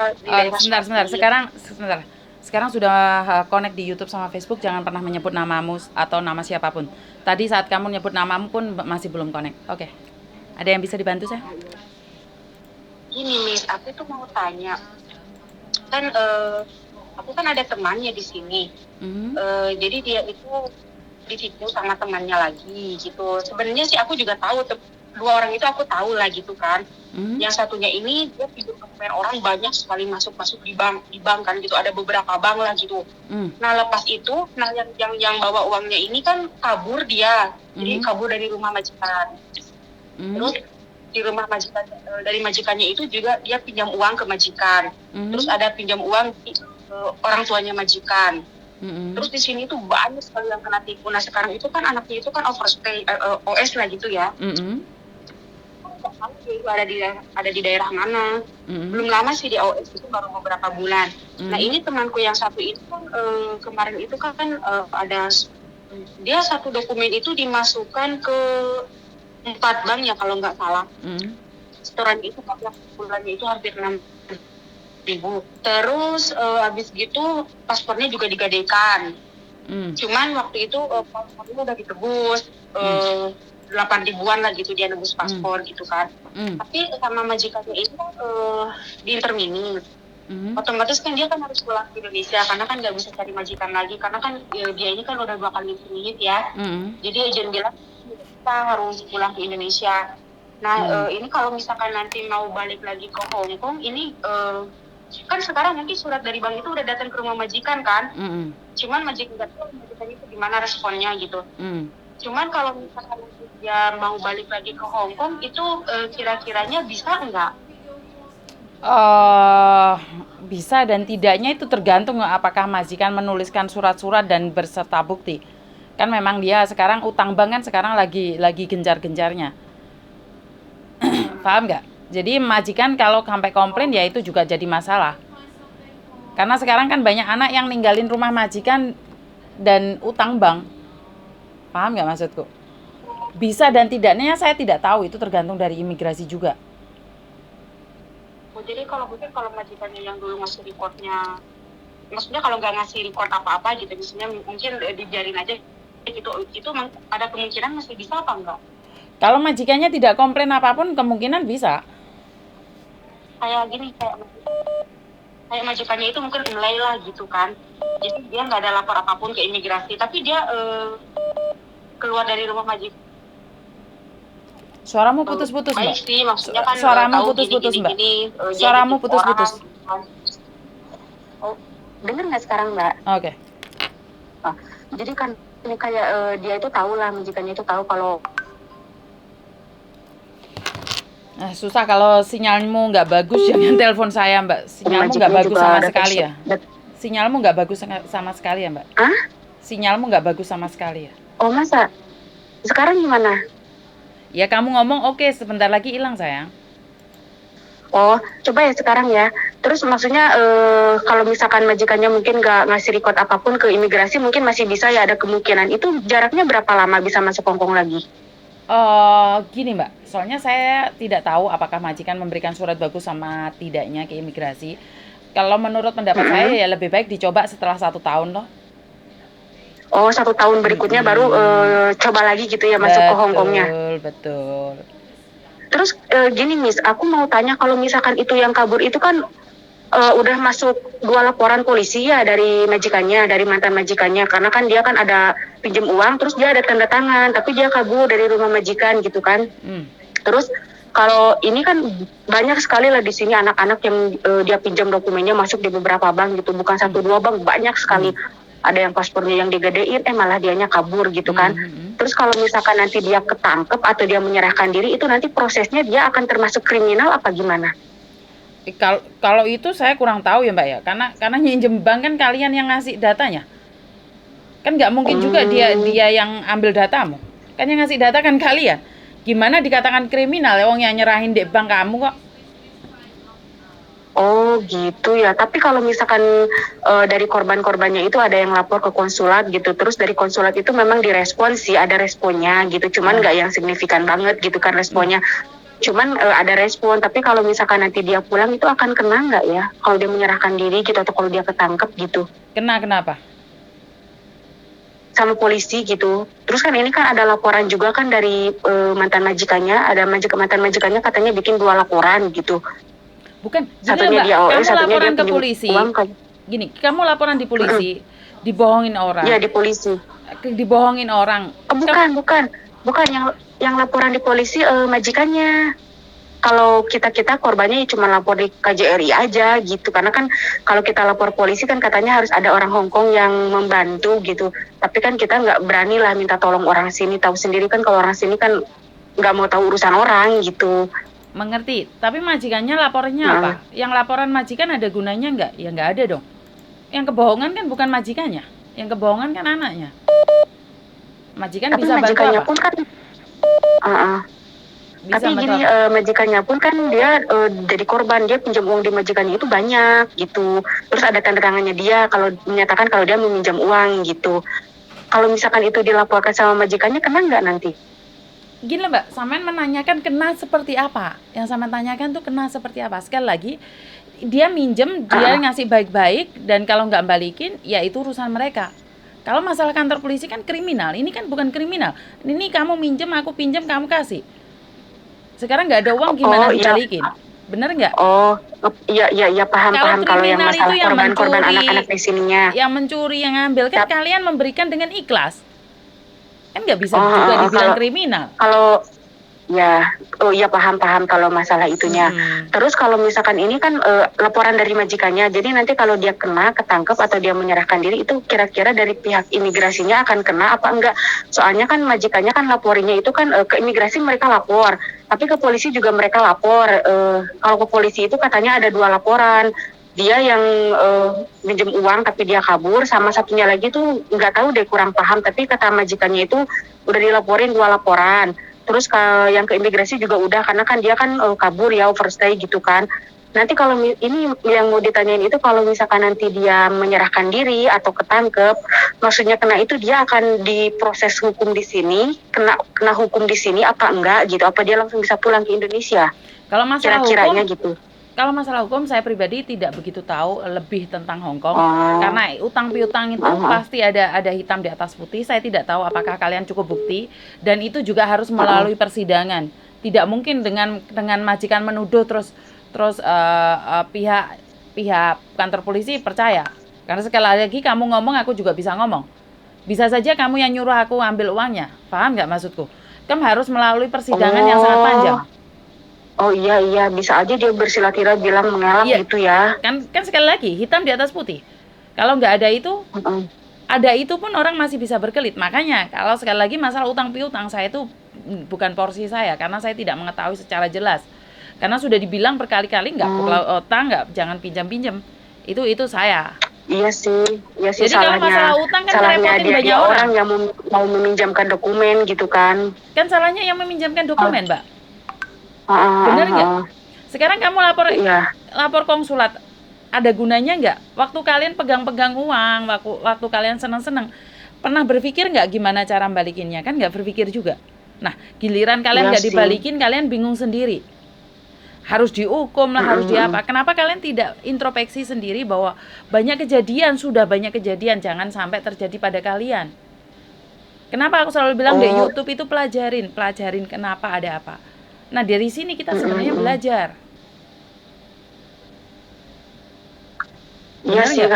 di daerah Sebentar, sebentar. Sukabumi. Sebentar. Sekarang sudah connect di YouTube sama Facebook, jangan pernah menyebut namamu atau nama siapapun. Tadi saat kamu nyebut namamu pun masih belum connect. Oke. Ada yang bisa dibantu saya? Oh, iya. Gini, Miss, aku tuh mau tanya. Kan aku kan ada temannya di sini. Mhm. Jadi dia itu ditipu sama temannya lagi gitu. Sebenarnya sih aku juga tahu dua orang itu aku tahu lah gitu kan. Mhm. Yang satunya ini dia pinjam dokumen orang banyak sekali masuk di bank kan gitu. Ada beberapa bank lah gitu. Mhm. Nah lepas itu, nah yang bawa uangnya ini kan kabur dia. Jadi Mhm. kabur dari rumah majikan. Mhm. Terus di rumah majikan, dari majikannya itu juga dia pinjam uang ke majikan. Terus Mhm. ada pinjam uang orang tuanya majikan. Mhm. Terus di sini tuh banyak sekali yang kena tipu. Nah sekarang itu kan anaknya itu kan overstay OS lah gitu ya. Mhm. Nggak tahu dia itu ada di daerah mana. Mhm. Belum lama sih di OS itu baru beberapa bulan. Nah Mhm. ini temanku yang satu itu kan kemarin itu kan ada dia satu dokumen itu dimasukkan ke 4 bank ya kalau nggak salah. Mhm. Setoran itu setiap bulannya itu hampir 6.000. Terus habis gitu paspornya juga digadekan. Mhm. Cuman waktu itu paspornya udah ditebus Mhm. 8 ribuan lah gitu dia nebus Mhm. paspor gitu kan. Mhm. Tapi sama majikannya ini kan di intermini. Mhm. Otomatis kan dia kan harus pulang ke Indonesia karena kan nggak bisa cari majikan lagi karena kan dia ini kan udah 2 kali intermini ya. Mhm. Jadi agent bilang kita harus pulang ke Indonesia. Nah Mhm. ini kalau misalkan nanti mau balik lagi ke Hong Kong ini kan sekarang mungkin surat dari bank itu udah datang ke rumah majikan kan. Mhm. Cuman majikan nggak tahu majikan itu gimana responnya gitu. Mhm. Cuman kalau misalkan dia mau balik lagi ke Hong Kong itu kira-kiranya bisa enggak? eh Bisa dan tidaknya itu tergantung apakah majikan menuliskan surat-surat dan berserta bukti. Kan memang dia sekarang utang bank kan sekarang lagi gencar-gencarnya. Paham nggak? Jadi majikan kalau sampai komplain ya itu juga jadi masalah. Karena sekarang kan banyak anak yang ninggalin rumah majikan dan utang bank. Paham nggak maksudku? Bisa dan tidaknya saya tidak tahu, itu tergantung dari imigrasi juga. Oh, jadi kalau mungkin kalau majikannya yang dulu ngasih rekodnya, maksudnya kalau nggak ngasih record apa-apa gitu, misalnya mungkin dibiarin aja gitu, itu ada kemungkinan masih bisa apa enggak? Kalau majikannya tidak komplain apapun, kemungkinan bisa. Kayak gini, kayak majikannya itu mungkin nilai lah gitu kan. Jadi dia nggak ada lapor apapun ke imigrasi, tapi dia keluar dari rumah majikan. Suaramu putus-putus, Baik Mbak. sih, maksudnya kan Suaramu tahu gini putus-putus, gini Mbak. gini, dia Suaramu ditipu orang putus-putus. gitu kan. Oh, dengar nggak sekarang Mbak? Oke. Ah, jadi kan ini kayak dia itu tahu lah, majikannya itu tahu kalau Susah kalau sinyalmu nggak bagus, jangan telepon saya, Mbak. Sinyalmu nggak majikannya bagus juga sama ada sekali passion. ya. Sinyalmu nggak bagus sama sekali ya, Mbak. Hah? Sinyalmu nggak bagus sama sekali ya. Oh masa? Sekarang gimana? Ya kamu ngomong oke, sebentar lagi hilang sayang. Oh, coba ya sekarang ya. Terus maksudnya kalau misalkan majikannya mungkin nggak ngasih record apapun ke imigrasi, mungkin masih bisa ya ada kemungkinan. Itu jaraknya berapa lama bisa masuk Hongkong lagi? Gini Mbak, soalnya saya tidak tahu apakah majikan memberikan surat bagus sama tidaknya ke imigrasi. Kalau menurut pendapat saya Mm-mm. ya lebih baik dicoba setelah 1 tahun loh. Oh, 1 tahun berikutnya baru Mm-mm. coba lagi gitu ya masuk ke Hongkongnya. Betul, betul. Terus gini Miss, aku mau tanya kalau misalkan itu yang kabur itu kan udah masuk 2 laporan polisi ya dari majikannya, dari mantan majikannya, karena kan dia kan ada pinjam uang, terus dia ada tanda tangan, tapi dia kabur dari rumah majikan gitu kan. Mm. Terus kalau ini kan banyak sekali lah di sini anak-anak yang dia pinjam dokumennya masuk di beberapa bank gitu, bukan Mm. 1 2 bank, banyak sekali. Mm. Ada yang paspornya yang digedein, malah dianya kabur gitu kan. Mm. Terus kalau misalkan nanti dia ketangkep atau dia menyerahkan diri, itu nanti prosesnya dia akan termasuk kriminal apa gimana? Kalau itu saya kurang tahu ya Mbak ya, karena nyinjem bank kan kalian yang ngasih datanya. Kan nggak mungkin juga dia Hmm, dia yang ambil datamu. Kan yang ngasih data kan kalian. Gimana dikatakan kriminal ya wong yang nyerahin di bank kamu kok. oh gitu ya. Tapi kalau misalkan dari korban-korbannya itu ada yang lapor ke konsulat gitu, terus dari konsulat itu memang direspon sih, ada responnya gitu. Cuman Ah, nggak yang signifikan banget gitu kan mm, responnya. Cuman ada respon, tapi kalau misalkan nanti dia pulang itu akan kena nggak ya? Kalau dia menyerahkan diri gitu atau kalau dia ketangkep gitu Kenapa? sama polisi gitu. Terus kan ini kan ada laporan juga kan dari mantan majikannya, ada mantan majikannya katanya bikin 2 laporan gitu. Bukan, gini loh Satunya Mbak, dia kamu satunya dia laporan ke pinjam polisi, uang kan. gini, kamu laporan di polisi, dibohongin orang, Iya di polisi. dibohongin orang. Bukan yang laporan di polisi majikannya. Kalau kita korbannya cuma lapor di KJRI aja gitu, karena kan kalau kita lapor polisi kan katanya harus ada orang Hong Kong yang membantu gitu, tapi kan kita nggak berani lah minta tolong orang sini, tahu sendiri kan kalau orang sini kan nggak mau tahu urusan orang gitu. Mengerti, tapi majikannya laporannya apa? Yang laporan majikan ada gunanya nggak? Ya nggak ada dong. Yang kebohongan kan bukan majikannya, yang kebohongan kan anaknya. Majikan Tapi bisa bantu majikannya apa? pun kan Bisa tapi bantu gini apa? majikannya pun kan dia jadi korban, dia pinjam uang di majikannya itu banyak gitu, terus ada tanda tangannya dia kalau menyatakan kalau dia meminjam uang gitu. Kalau misalkan itu dilaporkan sama majikannya kena nggak nanti? Gini loh Mbak, Samen menanyakan kena seperti apa? Yang Samen tanyakan tuh kena seperti apa? Sekali lagi, dia minjem, dia ngasih baik-baik, dan kalau nggak balikin, ya itu urusan mereka. Kalau masalah kantor polisi kan kriminal, ini kan bukan kriminal. Ini kamu minjem, aku pinjam, kamu kasih. Sekarang nggak ada uang, gimana dibalikin? Bener nggak? Iya paham kalau yang kriminal itu masalah yang korban mencuri, anak-anak di sininya. yang mencuri, yang ngambil, kan kalian memberikan dengan ikhlas. Kan nggak bisa juga dibilang kalau kriminal. kalau iya paham kalau masalah itunya. Terus kalau misalkan ini kan laporan dari majikannya, jadi nanti kalau dia kena ketangkep atau dia menyerahkan diri itu kira-kira dari pihak imigrasinya akan kena apa enggak? Soalnya kan majikannya kan laporinya itu kan ke imigrasi mereka lapor, tapi ke polisi juga mereka lapor. Kalau ke polisi itu katanya ada 2 laporan, dia yang minjem uang tapi dia kabur, sama satunya lagi tuh nggak tahu deh, kurang paham, tapi kata majikannya itu udah dilaporin 2 laporan. Terus yang ke imigrasi juga udah, karena kan dia kan kabur ya, overstay gitu kan. Nanti kalau ini yang mau ditanyain itu, kalau misalkan nanti dia menyerahkan diri atau ketangkep, maksudnya kena itu dia akan diproses hukum di sini, kena hukum di sini apa enggak gitu? Apa dia langsung bisa pulang ke Indonesia? Kalau masalah Kira-kiranya hukum, gitu. Kalau masalah hukum, saya pribadi tidak begitu tahu lebih tentang Hong Kong. Karena utang piutang itu pasti ada hitam di atas putih. Saya tidak tahu apakah kalian cukup bukti, dan itu juga harus melalui persidangan. Tidak mungkin dengan majikan menuduh terus pihak kantor polisi percaya. Karena sekali lagi kamu ngomong, aku juga bisa ngomong. Bisa saja kamu yang nyuruh aku ambil uangnya. Paham nggak maksudku? Kamu harus melalui persidangan yang sangat panjang. Oh iya, bisa aja dia bersilah-tirah bilang mengelak gitu ya. Kan sekali lagi, hitam di atas putih. Kalau nggak ada itu, ada itu pun orang masih bisa berkelit. Makanya, kalau sekali lagi masalah utang piutang, saya itu bukan porsi saya, karena saya tidak mengetahui secara jelas. Karena sudah dibilang berkali-kali, nggak utang, nggak, jangan pinjam-pinjam. Itu saya. Iya sih Jadi kalau masalah utang kan salahnya ngerepotin banyak orang yang mau meminjamkan dokumen gitu kan. Kan salahnya yang meminjamkan dokumen, Mbak. Bener nggak? Sekarang kamu lapor konsulat, ada gunanya nggak? Waktu kalian pegang-pegang uang, waktu kalian seneng-seneng, pernah berpikir nggak gimana cara balikinnya? Kan nggak berpikir juga. Nah, giliran kalian nggak dibalikin, kalian bingung sendiri. Harus dihukum lah, harus diapa. Kenapa kalian tidak introspeksi sendiri bahwa sudah banyak kejadian, jangan sampai terjadi pada kalian. Kenapa aku selalu bilang di YouTube itu pelajarin kenapa ada apa. Nah, dari sini kita sebenarnya belajar. Iya sih,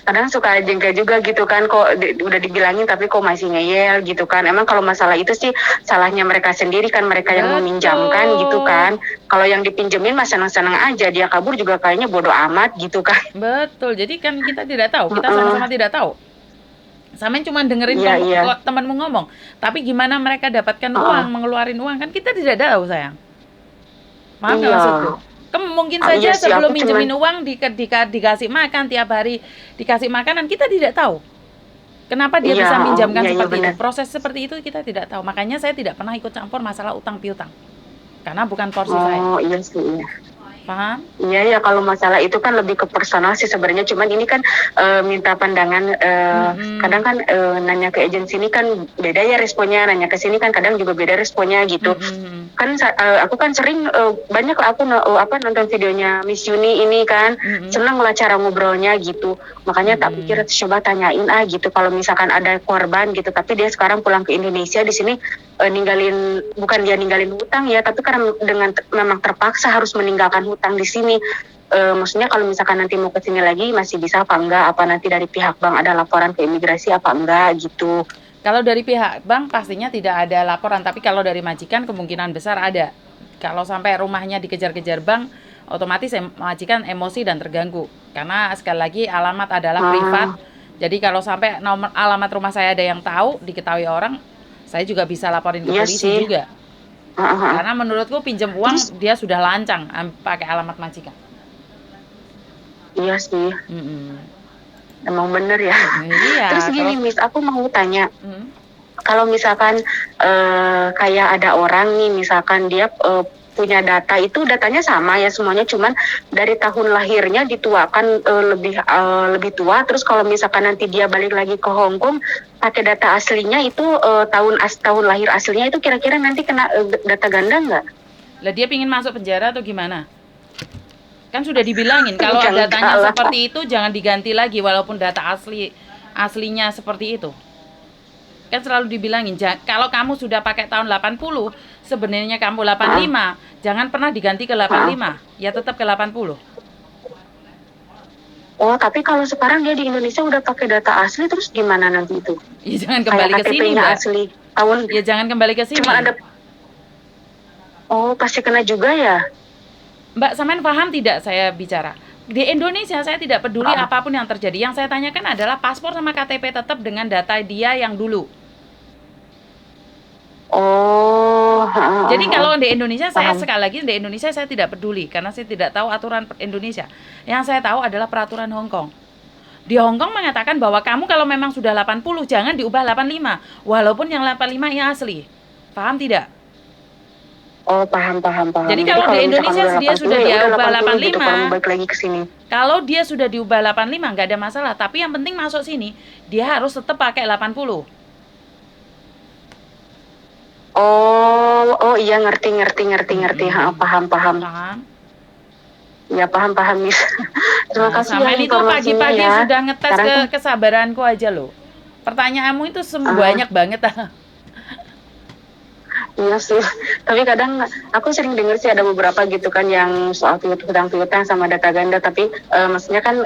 kadang suka jengkel juga gitu kan, kok udah dibilangin tapi kok masih ngeyel gitu kan. Emang kalau masalah itu sih salahnya mereka sendiri kan, mereka yang meminjamkan gitu kan. Kalau yang dipinjemin mah senang-senang aja, dia kabur juga kayaknya bodoh amat gitu kan. Betul, jadi kan kita tidak tahu, kita sama-sama tidak tahu. Samen cuma dengerin temanmu ngomong, tapi gimana mereka dapatkan uang, mengeluarin uang, kan kita tidak tahu, sayang. Paham nggak maksudku? Mungkin saja sebelum minjemin uang dikasih makan tiap hari, dikasih makanan, kita tidak tahu. Kenapa dia bisa minjamkan seperti itu? Proses seperti itu kita tidak tahu. Makanya saya tidak pernah ikut campur masalah utang piutang, karena bukan porsi saya. Iya sih. Paham? Iya ya, kalau masalah itu kan lebih ke personal sih sebenarnya. Cuman ini kan minta pandangan. Kadang Mm-mm. kan nanya ke agensi ini kan beda ya responnya. Nanya ke sini kan kadang juga beda responnya gitu. Mm-mm. Kan aku kan sering banyak lah aku nonton videonya Miss Yuni ini kan, Mm-mm. seneng lah cara ngobrolnya gitu. Makanya tak pikir Mm-mm. coba tanyain gitu kalau misalkan ada korban gitu, tapi dia sekarang pulang ke Indonesia, di sini ninggalin, bukan dia ninggalin hutang ya, tapi karena memang terpaksa harus meninggalkan hutang di sini. Maksudnya kalau misalkan nanti mau ke sini lagi masih bisa apa enggak, apa nanti dari pihak bank ada laporan ke imigrasi apa enggak gitu. Kalau dari pihak bank pastinya tidak ada laporan, tapi kalau dari majikan kemungkinan besar ada. Kalau sampai rumahnya dikejar-kejar bank, otomatis majikan emosi dan terganggu. Karena sekali lagi alamat adalah privat. Ah, Jadi kalau sampai nomor alamat rumah saya ada yang tahu, diketahui orang, saya juga bisa laporin ke iya polisi sih. juga. Ah, ah, ah. Karena menurutku pinjam Terus uang dia sudah lancang pakai alamat majikan. iya sih, Mm-mm. emang bener ya. Terus Iya, kalau gini Miss, aku mau tanya, mm, kalau misalkan kayak ada orang nih, misalkan dia punya data, itu datanya sama ya semuanya, cuman dari tahun lahirnya dituakan lebih tua. Terus kalau misalkan nanti dia balik lagi ke Hong Kong pakai data aslinya itu, tahun lahir aslinya itu kira-kira nanti kena data ganda nggak? lah dia pingin masuk penjara atau gimana? Kan sudah dibilangin kalau Ya enggak datanya lah. seperti itu jangan diganti lagi walaupun data aslinya seperti itu. Kan selalu dibilangin kalau kamu sudah pakai tahun 80, sebenarnya kamu Heeh, 85, jangan pernah diganti ke heeh. 85, ya tetap ke 80. Oh, tapi kalau sekarang dia di Indonesia udah pakai data asli, terus gimana nanti itu? Ya jangan Kayak kembali ke sini, KTP-nya Mbak. asli tahun, Ya jangan kembali ke cuma sini. ada. Oh, pasti kena juga ya? Mbak, sampean paham tidak saya bicara? Di Indonesia saya tidak peduli Heeh. apapun yang terjadi. Yang saya tanyakan adalah paspor sama KTP tetap dengan data dia yang dulu. Oh, heeh, Jadi heeh. kalau di Indonesia, saya Paham. sekali lagi di Indonesia saya tidak peduli karena saya tidak tahu aturan Indonesia. Yang saya tahu adalah peraturan Hong Kong. Di Hong Kong mengatakan bahwa kamu kalau memang sudah 80 jangan diubah 85 walaupun yang 85 yang asli. Paham tidak? Oh, paham, paham, paham. Jadi Jadi kalau kalau di misalkan Indonesia udah dia 80 sudah ya udah diubah 80 gitu kalau mau 85. balik lagi ke sini. Kalau dia sudah diubah 85 nggak ada masalah, tapi yang penting masuk sini dia harus tetap pakai 80. Oh, oh iya, ngerti, ngerti, ngerti, ngerti. Ha, Mm-mm. paham, paham. Paham? Ya, paham, paham, Miss. Terima Nah, kasih ya sampean itu informasinya pagi-pagi ya. sudah ngetes Sekarang kan, kesabaranku aja loh. Pertanyaanmu itu ah, banyak banget. iya sih. Tapi kadang aku sering dengar sih ada beberapa gitu kan yang soal piutang-piutang sama data ganda. Tapi maksudnya kan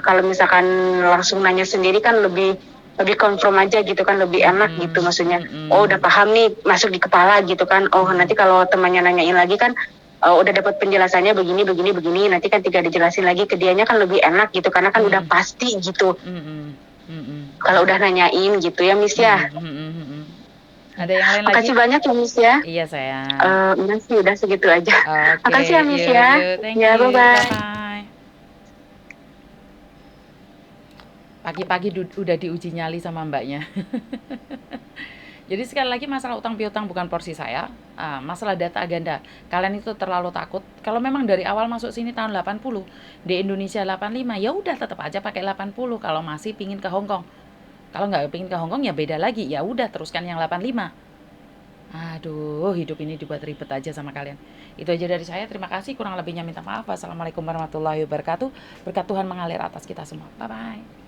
kalau misalkan langsung nanya sendiri kan lebih lebih confirm aja gitu kan, lebih enak gitu Mm-mm, maksudnya. Oh udah mm-mm, paham nih, masuk di kepala gitu kan. Oh nanti mm-mm, kalau temannya nanyain lagi kan udah dapat penjelasannya begini begini begini. Nanti kan tinggal dijelasin lagi ke dianya kan lebih enak gitu karena kan udah mm-mm, pasti gitu. mm-mm, mm-mm, Kalau udah nanyain gitu ya Miss ya. mm-mm, mm-mm, mm-mm. Ada yang lain lagi? Makasih banyak ya Miss ya. Iya sayang. Enggak sih, udah segitu aja. Oke, Makasih ya, Miss yuk, ya. yuk, thank Ya, you, bye bye-bye. bye. Pagi-pagi udah diuji nyali sama mbaknya. Jadi sekali lagi masalah utang piutang bukan porsi saya. Masalah data ganda. Kalian itu terlalu takut. Kalau memang dari awal masuk sini tahun 80, di Indonesia 85, ya udah tetap aja pakai 80 kalau masih pingin ke Hong Kong. Kalau nggak pingin ke Hong Kong ya beda lagi. Ya udah teruskan yang 85. Aduh, hidup ini dibuat ribet aja sama kalian. Itu aja dari saya. Terima kasih. Kurang lebihnya minta maaf. Wassalamualaikum warahmatullahi wabarakatuh. Berkat Tuhan mengalir atas kita semua. Bye bye.